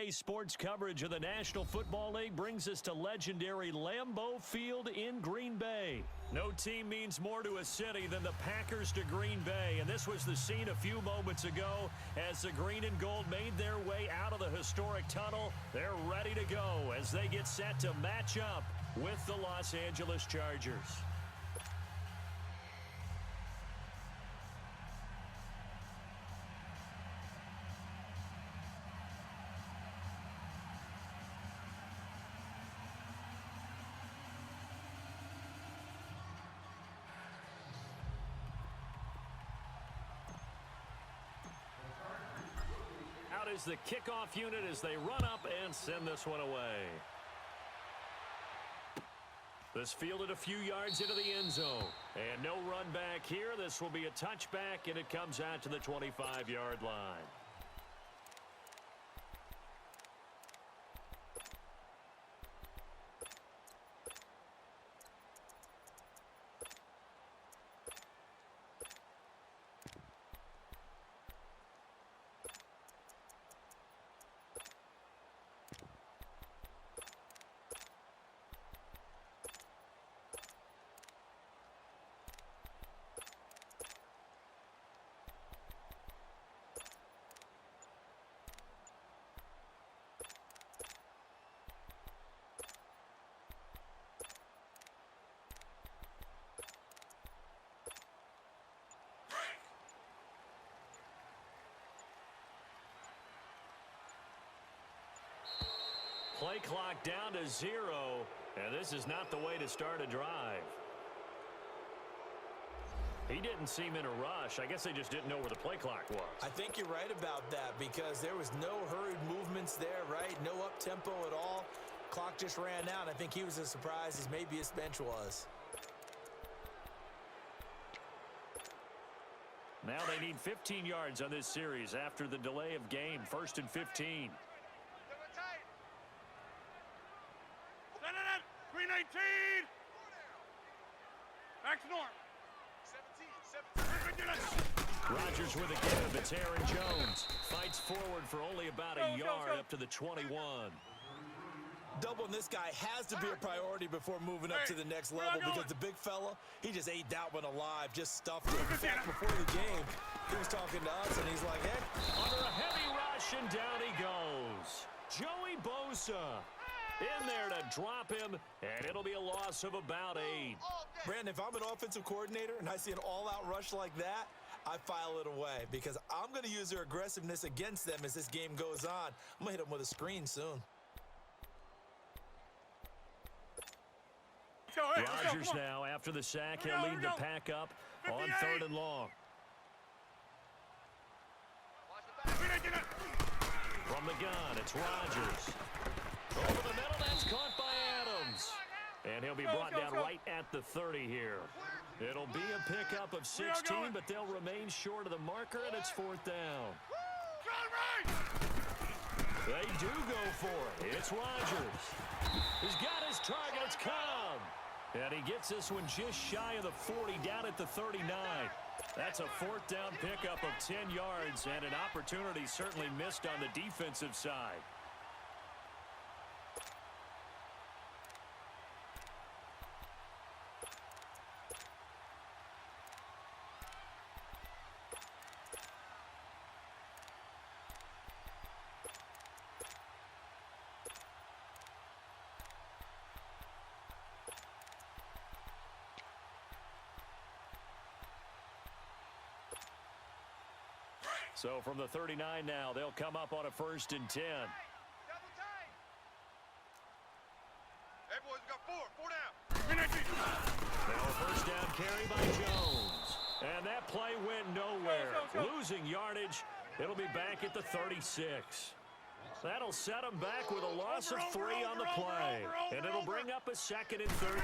NBA sports coverage of the National Football League brings us to legendary Lambeau Field in Green Bay. No team means more to a city than the Packers to Green Bay, and this was the scene a few moments ago as the green and gold made their way out of the historic tunnel. They're ready to go as they get set to match up with the Los Angeles Chargers. Out is the kickoff unit as they run up and send this one away. This fielded a few yards into the end zone. And no run back here. This will be a touchback, and it comes out to the 25-yard line. Play clock down to 0, and this is not the way to start a drive. He didn't seem in a rush. I guess they just didn't know where the play clock was. I think you're right about that because there was no hurried movements there, right? No up-tempo at all. Clock just ran out. I think he was as surprised as maybe his bench was. Now they need 15 yards on this series after the delay of game. 1st and 15. 319. Back to norm. 17. Rodgers with a give. It's Aaron Jones. Fights forward for only about a yard up to the 21. Doubling this guy has to be a priority before moving up to the next level because the big fella, he just ate that one alive, just stuffed it. In fact, before the game, he was talking to us, and he's like, hey. Under a heavy rush, and down he goes. Joey Bosa in there to drop him, and it'll be a loss of about 8. Brandon, if I'm an offensive coordinator and I see an all-out rush like that, I file it away because I'm going to use their aggressiveness against them as this game goes on. I'm going to hit them with a screen soon. Rodgers now, after the sack, he'll lead the pack up on 3rd and long. From the gun, it's Rodgers. Over the middle, that's caught by Adams. And he'll be brought down right at the 30 here. It'll be a pickup of 16, but they'll remain short of the marker, and it's 4th down. They do go for it. It's Rodgers. He's got his target. It's Cobb. And he gets this one just shy of the 40, down at the 39. That's a 4th down pickup of 10 yards, and an opportunity certainly missed on the defensive side. So from the 39 now, they'll come up on a 1st and 10. Hey, boys, we got 4 down. Now a 1st down carry by Jones. And that play went nowhere. Losing yardage. It'll be back at the 36. That'll set them back with a loss of 3 on the play. And it'll bring up a 2nd and 13.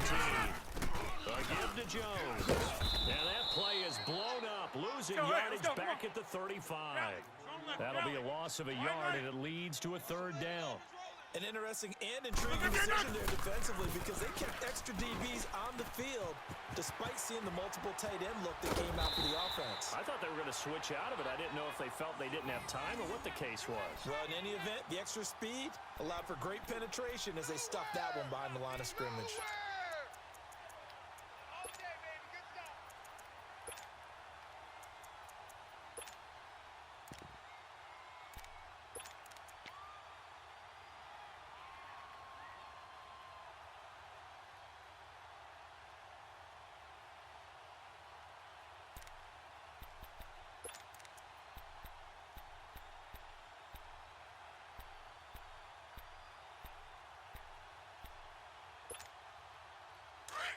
A give to Jones. And that play is blown up. Losing yardage back at the 35. That'll be a loss of a yard, and it leads to a 3rd down. An interesting and intriguing decision there defensively because they kept extra DBs on the field despite seeing the multiple tight end look that came out for the offense. I thought they were going to switch out of it. I didn't know if they felt they didn't have time or what the case was. Well, in any event, the extra speed allowed for great penetration as they stuffed that one behind the line of scrimmage.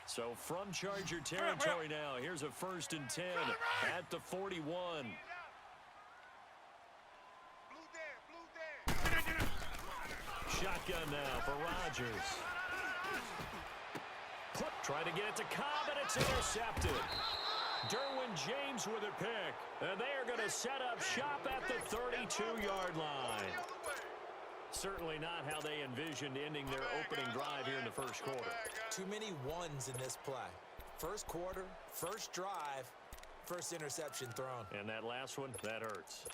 So from Charger territory now, here's a 1st and 10 at the 41. Shotgun now for Rodgers. Trying to get it to Cobb, and it's intercepted. Derwin James with a pick. And they are going to set up shop at the 32-yard line. Certainly not how they envisioned ending their opening drive here in the first quarter. Too many ones in this play. First quarter, first drive, first interception thrown. And that last one, that hurts.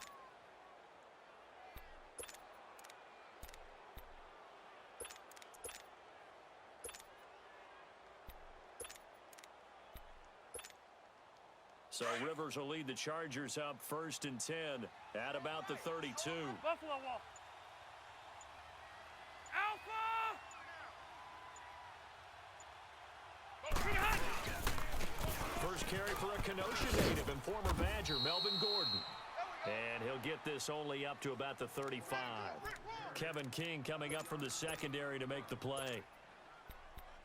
So Rivers will lead the Chargers up 1st and 10 at about the 32. Buffalo wall. First carry for a Kenosha native and former Badger, Melvin Gordon. And he'll get this only up to about the 35. Kevin King coming up from the secondary to make the play.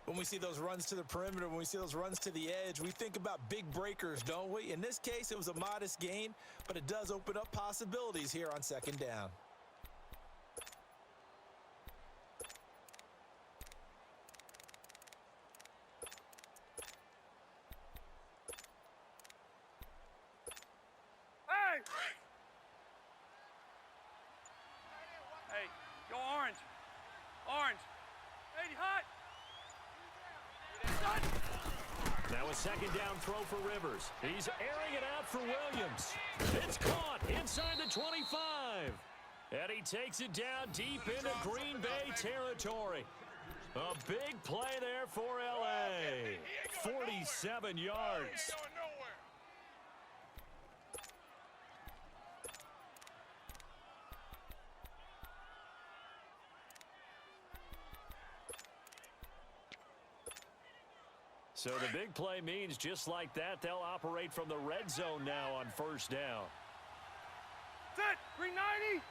When we see those runs to the perimeter, when we see those runs to the edge, we think about big breakers, don't we? In this case, it was a modest gain, but it does open up possibilities here on 2nd down. Hey, go orange. Orange. 80 hot. Now a 2nd down throw for Rivers. He's airing it out for Williams. It's caught inside the 25. And he takes it down deep into Green Bay territory. A big play there for L.A. 47 yards. So the big play means just like that, they'll operate from the red zone now on 1st down. Set. Green 90.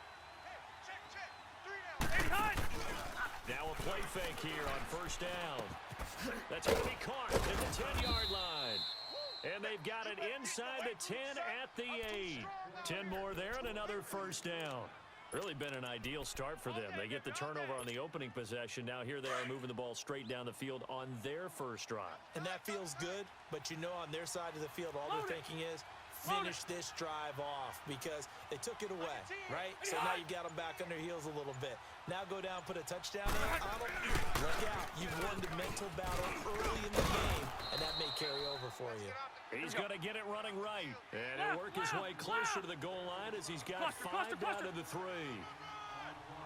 Check. 80 hot. Now a play fake here on 1st down. That's going to be caught at the 10-yard line. And they've got it inside the 10 at the 8. 10 more there and another 1st down. Really been an ideal start for them. They get the turnover on the opening possession. Now here they are moving the ball straight down the field on their first drive. And that feels good, but you know on their side of the field, all they're thinking is finish this drive off because they took it away, right? So now you got them back on their heels a little bit. Now go down, put a touchdown in on them. Look out. You've won the mental battle early in the game, and that may carry over for you. He's going to get it running right. And he'll work his way closer to the goal line as he's got 5 down to the 3.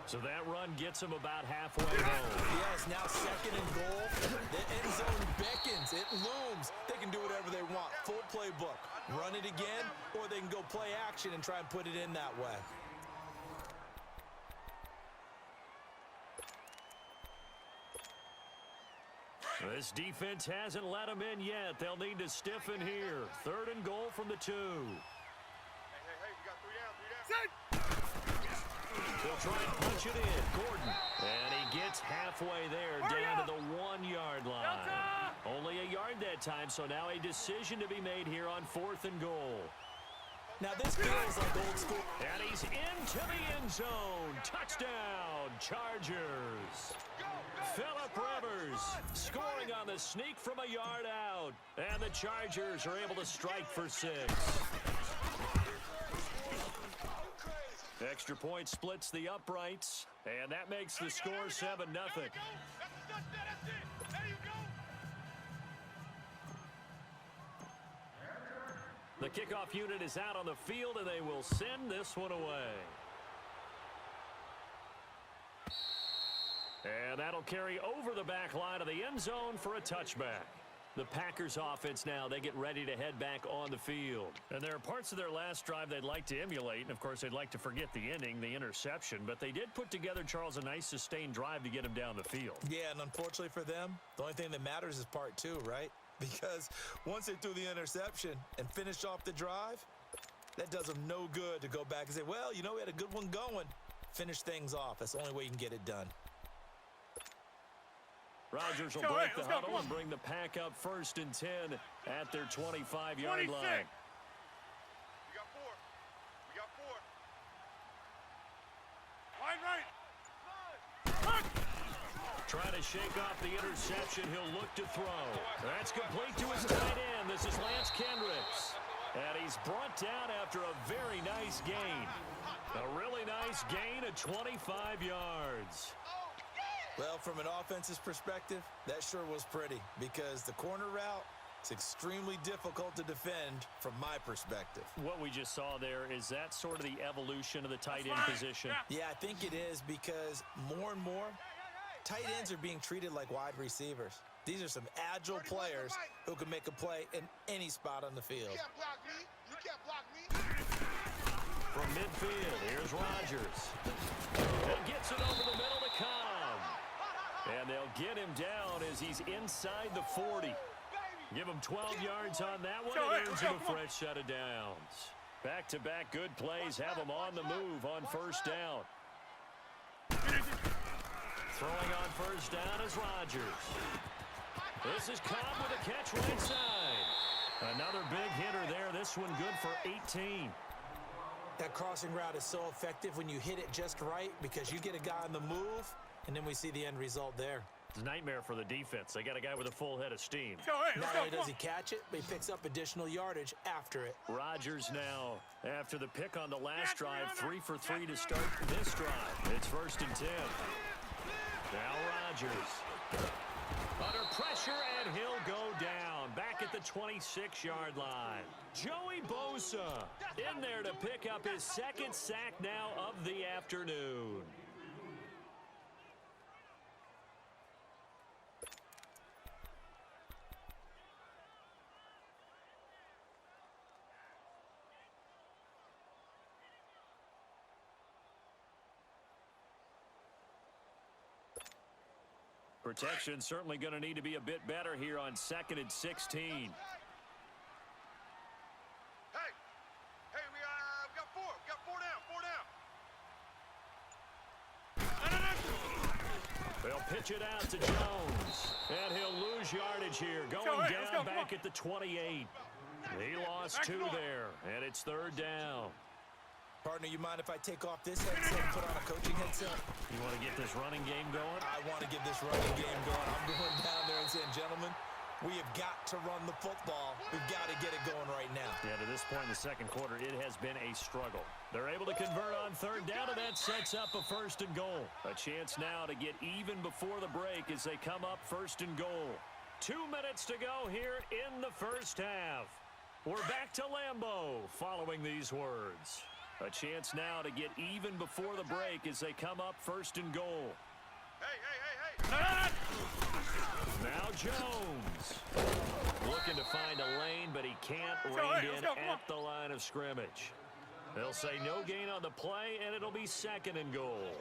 So that run gets him about halfway home. Yes, now 2nd and goal. The end zone beckons. It looms. They can do whatever they want. Full playbook. Run it again, or they can go play action and try and put it in that way. This defense hasn't let them in yet. They'll need to stiffen here. 3rd and goal from the 2. Hey, you got 3 down. They'll try and punch it in. Gordon. And he gets halfway there, down to the 1-yard line. Only a yard that time, so now a decision to be made here on 4th and goal. Now this feels like old school. And he's into the end zone. Touchdown, Chargers. Phillip Rivers scoring on the sneak from a yard out. And the Chargers are able to strike for 6. Extra point splits the uprights, and that makes the score 7-0. There you go. That's the touchdown. That's it. There you go. The kickoff unit is out on the field, and they will send this one away. And that'll carry over the back line of the end zone for a touchback. The Packers offense now, they get ready to head back on the field. And there are parts of their last drive they'd like to emulate. And, of course, they'd like to forget the inning, the interception. But they did put together, Charles, a nice sustained drive to get him down the field. Yeah, and unfortunately for them, the only thing that matters is part two, right? Because once they threw the interception and finished off the drive, that does them no good to go back and say, well, you know, we had a good one going. Finish things off. That's the only way you can get it done. Rodgers will break the huddle and bring the Pack up 1st and 10 at their 25-yard line. We got 4. We got 4. Line right. Trying to shake off the interception. He'll look to throw. That's complete to his tight end. This is Lance Kendricks. And he's brought down after a very nice gain. A really nice gain of 25 yards. Well, from an offense's perspective, that sure was pretty because the corner route is extremely difficult to defend from my perspective. What we just saw there, is that sort of the evolution of the tight end position? Yeah, I think it is because more and more, tight ends are being treated like wide receivers. These are some agile players who can make a play in any spot on the field. You can't block me. You can't block me. From midfield, here's Rodgers. He gets it over the middle to Cobb. And they'll get him down as he's inside the 40. Give him 12 yards on that one, and earns him a fresh set of downs. Back-to-back good plays have him on the move on 1st down. Throwing on 1st down is Rodgers. This is Cobb with a catch right side. Another big hitter there. This one good for 18. That crossing route is so effective when you hit it just right because you get a guy on the move, and then we see the end result there. It's a nightmare for the defense. They got a guy with a full head of steam. Not only does he catch it, but he picks up additional yardage after it. Rodgers now, after the pick on the last drive, 3 for 3 to start this drive. It's 1st and 10. Now Rodgers. Under pressure, and he'll go down. Back at the 26-yard line. Joey Bosa in there to pick up his 2nd sack now of the afternoon. Protection certainly going to need to be a bit better here on 2nd and 16. Hey, we got 4. We got 4 down. 4 down. They'll pitch it out to Jones. And he'll lose yardage here. Going down back at the 28. He lost 2 there. And it's 3rd down. Partner, you mind if I take off this headset and put on a coaching headset? You want to get this running game going? I want to get this running game going. I'm going down there and saying, gentlemen, we have got to run the football. We've got to get it going right now. Yeah, to this point in the second quarter, it has been a struggle. They're able to convert on 3rd down, and that sets up a 1st and goal. A chance now to get even before the break as they come up 1st and goal. 2 minutes to go here in the 1st half. We're back to Lambeau following these words. A chance now to get even before the break as they come up 1st and goal. Hey. Now Jones. Looking to find a lane, but he can't rein in at the line of scrimmage. They'll say no gain on the play, and it'll be 2nd and goal.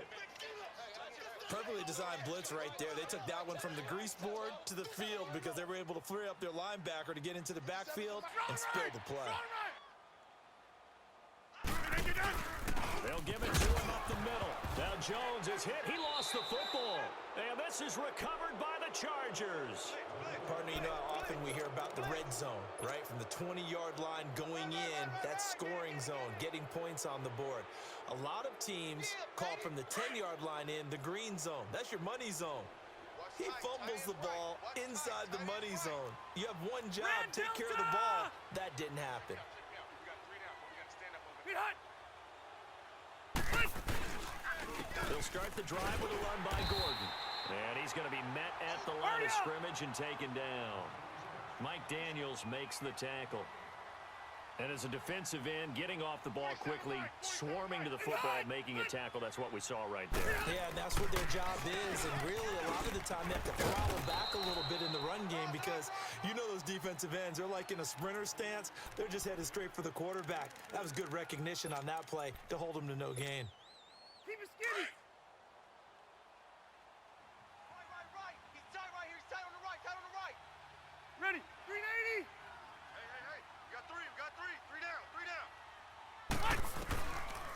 Perfectly designed blitz right there. They took that one from the grease board to the field because they were able to free up their linebacker to get into the backfield and spill the play. They'll give it to him up the middle. Now Jones is hit. He lost the football. And this is recovered by the Chargers. Partner, you know how often we hear about the red zone, right? From the 20-yard line going in, that scoring zone, getting points on the board. A lot of teams call from the 10-yard line in the green zone. That's your money zone. He fumbles the ball inside the money zone. You have one job, take care of the ball. That didn't happen. They'll start the drive with a run by Gordon. And he's going to be met at the line of scrimmage and taken down. Mike Daniels makes the tackle. And as a defensive end, getting off the ball quickly, swarming to the football, making a tackle, that's what we saw right there. Yeah, and that's what their job is. And really, a lot of the time, they have to throttle back a little bit in the run game because you know those defensive ends, they're like in a sprinter stance. They're just headed straight for the quarterback. That was good recognition on that play to hold them to no gain. Keep it skinny. Right. He's tight right here. He's tight on the right. Tight on the right. Ready. 380. Hey. We got three. Three down.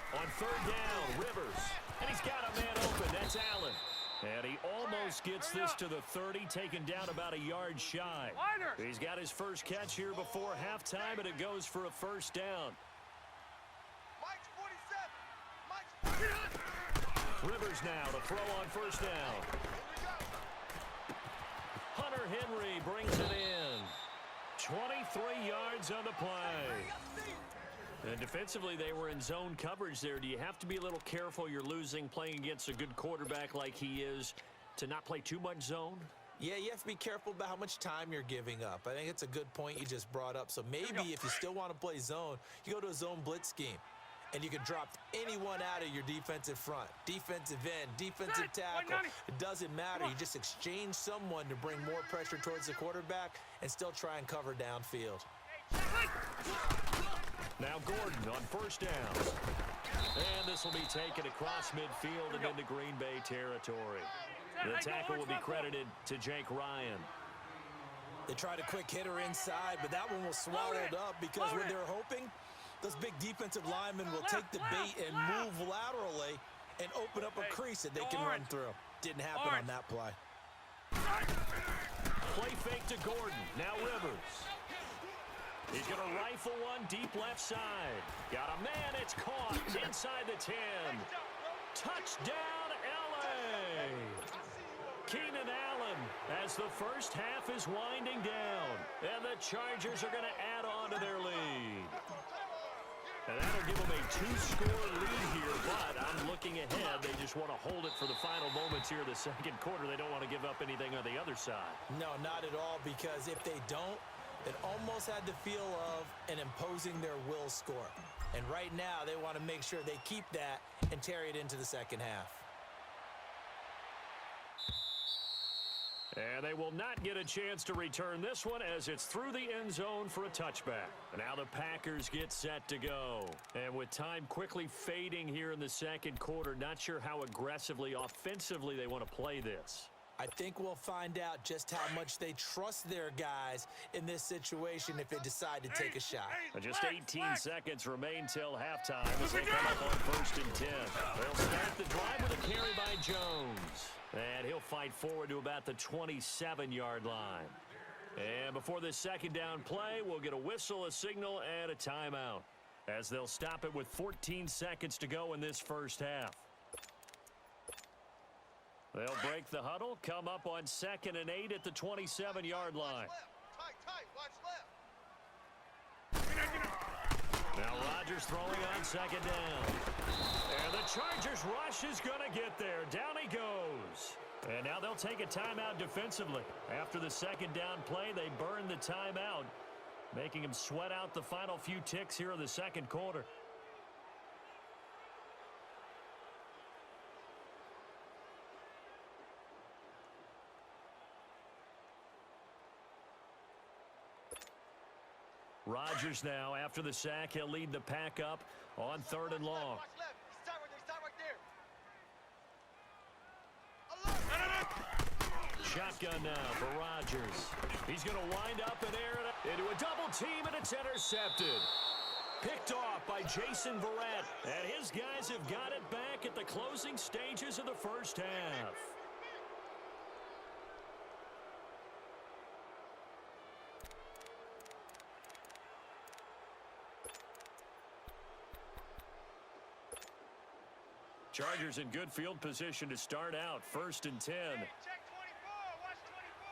On third down, Rivers. And he's got a man open. That's Allen. And he almost gets this to the 30, taken down about a yard shy. He's got his first catch here before halftime, and it goes for a first down. Mike's 47. Rivers now to throw on first down. Hunter Henry brings it in. 23 yards on the play. And defensively, they were in zone coverage there. Do you have to be a little careful? You're losing, playing against a good quarterback like he is, to not play too much zone? Yeah, you have to be careful about how much time you're giving up. I think it's a good point you just brought up. So maybe if you still want to play zone, you go to a zone blitz scheme. And you can drop anyone out of your defensive front. Defensive end, defensive tackle. It doesn't matter. You just exchange someone to bring more pressure towards the quarterback and still try and cover downfield. Now Gordon on first down. And this will be taken across midfield and into Green Bay territory. The tackle will be credited to Jake Ryan. They tried a quick hitter inside, but that one was swallowed up because what they're hoping, those big defensive linemen will take the bait and move laterally and open up a crease that they can run through. Didn't happen on that play. Play fake to Gordon. Now Rivers. He's going to rifle one deep left side. Got a man. It's caught inside the 10. Touchdown, L.A. Keenan Allen as the first half is winding down. And the Chargers are going to add on to their lead. And that'll give them a 2-score lead here, but I'm looking ahead. They just want to hold it for the final moments here of the second quarter. They don't want to give up anything on the other side. No, not at all, because if they don't, it almost had the feel of an imposing their will score. And right now, they want to make sure they keep that and carry it into the second half. And they will not get a chance to return this one as it's through the end zone for a touchback. And now the Packers get set to go. And with time quickly fading here in the second quarter, not sure how aggressively, offensively they want to play this. I think we'll find out just how much they trust their guys in this situation if they decide to take a shot. Just 18 seconds remain till halftime as they come up on 1st and 10. They'll start the drive with a carry by Jones. And he'll fight forward to about the 27-yard line. And before this second down play, we'll get a whistle, a signal, and a timeout, as they'll stop it with 14 seconds to go in this first half. They'll break the huddle, come up on 2nd and 8 at the 27-yard line. Tight. Watch left. Now Rodgers throwing on 2nd down. And the Chargers rush is going to get there. Down he goes. And now they'll take a timeout defensively. After the second down play, they burn the timeout, making them sweat out the final few ticks here in the second quarter. Rodgers now, after the sack, he'll lead the pack up on 3rd and long. Watch left. He's tight right there. Shotgun now for Rodgers. He's going to wind up and air it into a double team, and it's intercepted. Picked off by Jason Verrett. And his guys have got it back at the closing stages of the first half. Chargers in good field position to start out. 1st and 10. Check 24. Watch 24.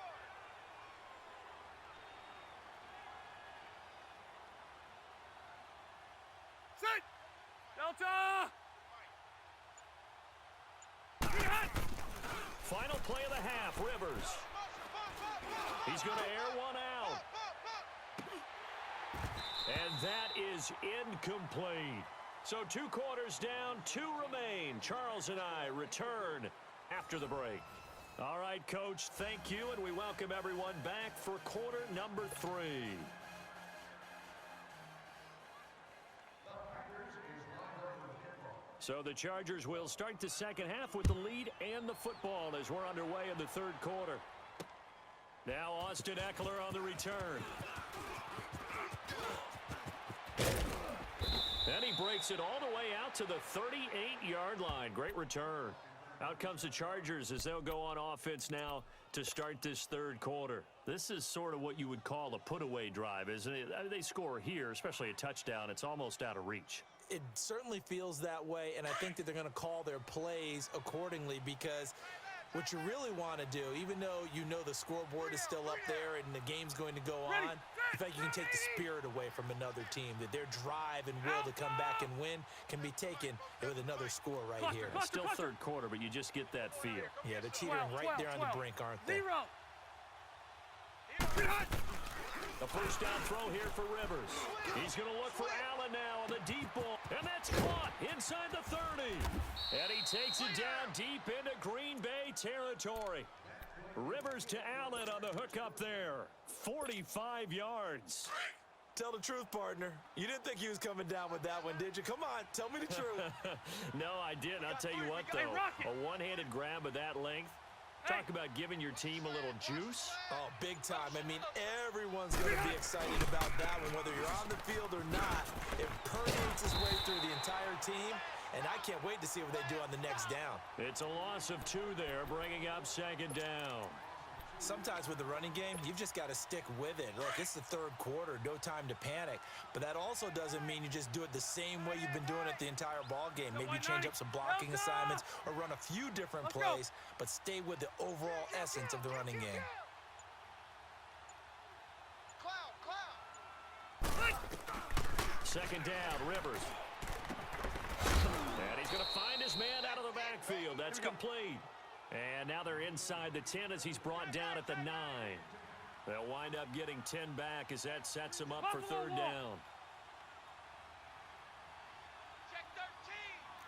Sit. Delta. Final play of the half, Rivers. He's going to air one out. And that is incomplete. So 2 quarters down, 2 remain. Charles and I return after the break. All right, Coach, thank you, and we welcome everyone back for quarter number 3. So the Chargers will start the second half with the lead and the football as we're underway in the third quarter. Now Austin Eckler on the return. And he breaks it all the way out to the 38-yard line. Great return. Out comes the Chargers as they'll go on offense now to start this third quarter. This is sort of what you would call a put-away drive, isn't it? I mean, they score here, especially a touchdown. It's almost out of reach. It certainly feels that way, and I think that they're going to call their plays accordingly, because what you really want to do, even though you know the scoreboard is still up there and the game's going to go on, in fact, you can take the spirit away from another team, that their drive and will to come back and win can be taken with another score right here. It's still third quarter, but you just get that feel. Yeah, they're teetering right there on the brink, aren't they? The first down throw here for Rivers. He's going to look for Allen now on the deep ball. And that's caught inside the 30. And he takes it down deep into Green Bay territory. Rivers to Allen on the hook up there. 45 yards. Tell the truth, partner. You didn't think he was coming down with that one, did you? Come on, tell me the truth. No, I didn't. I'll tell you what, though. A one-handed grab of that length. Talk about giving your team a little juice. Oh, big time. I mean, everyone's going to be excited about that one, whether you're on the field or not. It permeates its way through the entire team, and I can't wait to see what they do on the next down. It's a loss of 2 there, bringing up second down. Sometimes with the running game, you've just got to stick with it. Look, it's the third quarter, no time to panic. But that also doesn't mean you just do it the same way you've been doing it the entire ball game. Maybe you change up some blocking assignments or run a few different plays, but stay with the overall essence of the running game. Second down, Rivers. And he's going to find his man out of the backfield. That's complete. And now they're inside the 10 as he's brought down at the 9. They'll wind up getting 10 back as that sets him up for third down. Check 13.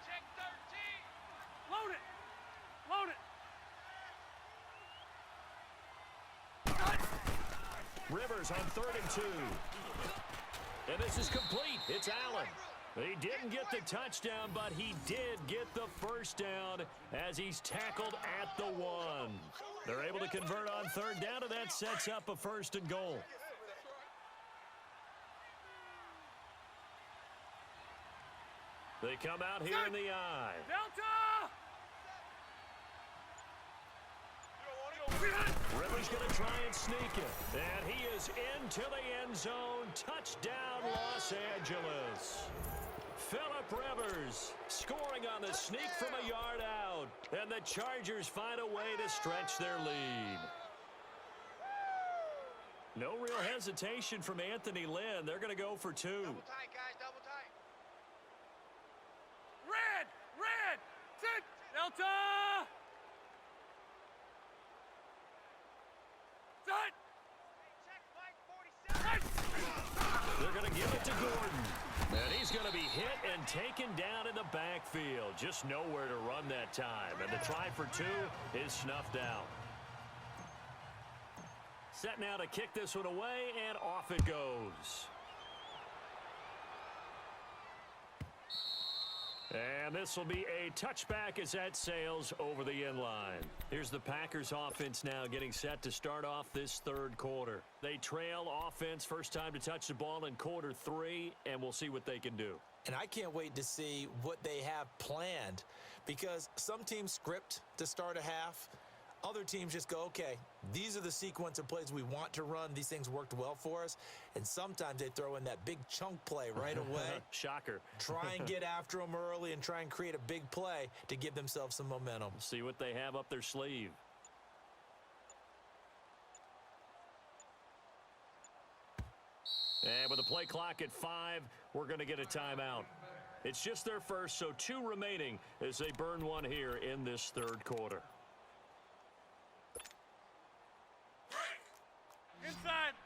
Check 13. Load it. Load it. Rivers on 3rd and 2. And this is complete. It's Allen. He didn't get the touchdown, but he did get the first down as he's tackled at the 1. They're able to convert on third down, and that sets up a 1st and goal. They come out here in the eye. Delta! Rivers going to try and sneak it. And he is into the end zone. Touchdown, Los Angeles. Phillip Rivers scoring on the sneak from a yard out. And the Chargers find a way to stretch their lead. No real hesitation from Anthony Lynn. They're going to go for 2. Double tight, guys, double tight. Red! Red! Sit! Delta! Set! Check, Mike, 47. They're going to give it to Gordon. And he's going to be hit and taken down in the backfield. Just nowhere to run that time. And the try for 2 is snuffed out. Set now to kick this one away, and off it goes. And this will be a touchback as that sails over the end line. Here's the Packers offense now getting set to start off this third quarter. They trail offense, first time to touch the ball in quarter 3, and we'll see what they can do. And I can't wait to see what they have planned, because some teams script to start a half. Other teams just go, okay, these are the sequence of plays we want to run. These things worked well for us. And sometimes they throw in that big chunk play right away. Shocker. Try and get after them early and try and create a big play to give themselves some momentum. See what they have up their sleeve. And with the play clock at 5, we're going to get a timeout. It's just their first, so 2 remaining as they burn one here in this third quarter. Inside.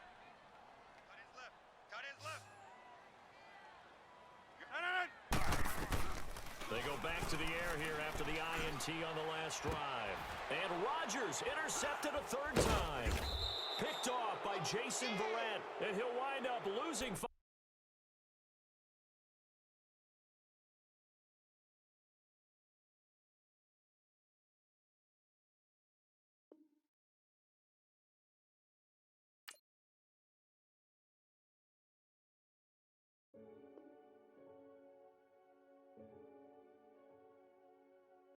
Tight end's left. Tight end's left. They go back to the air here after the INT on the last drive. And Rodgers intercepted a third time. Picked off by Jason Verrett, and he'll wind up losing 5.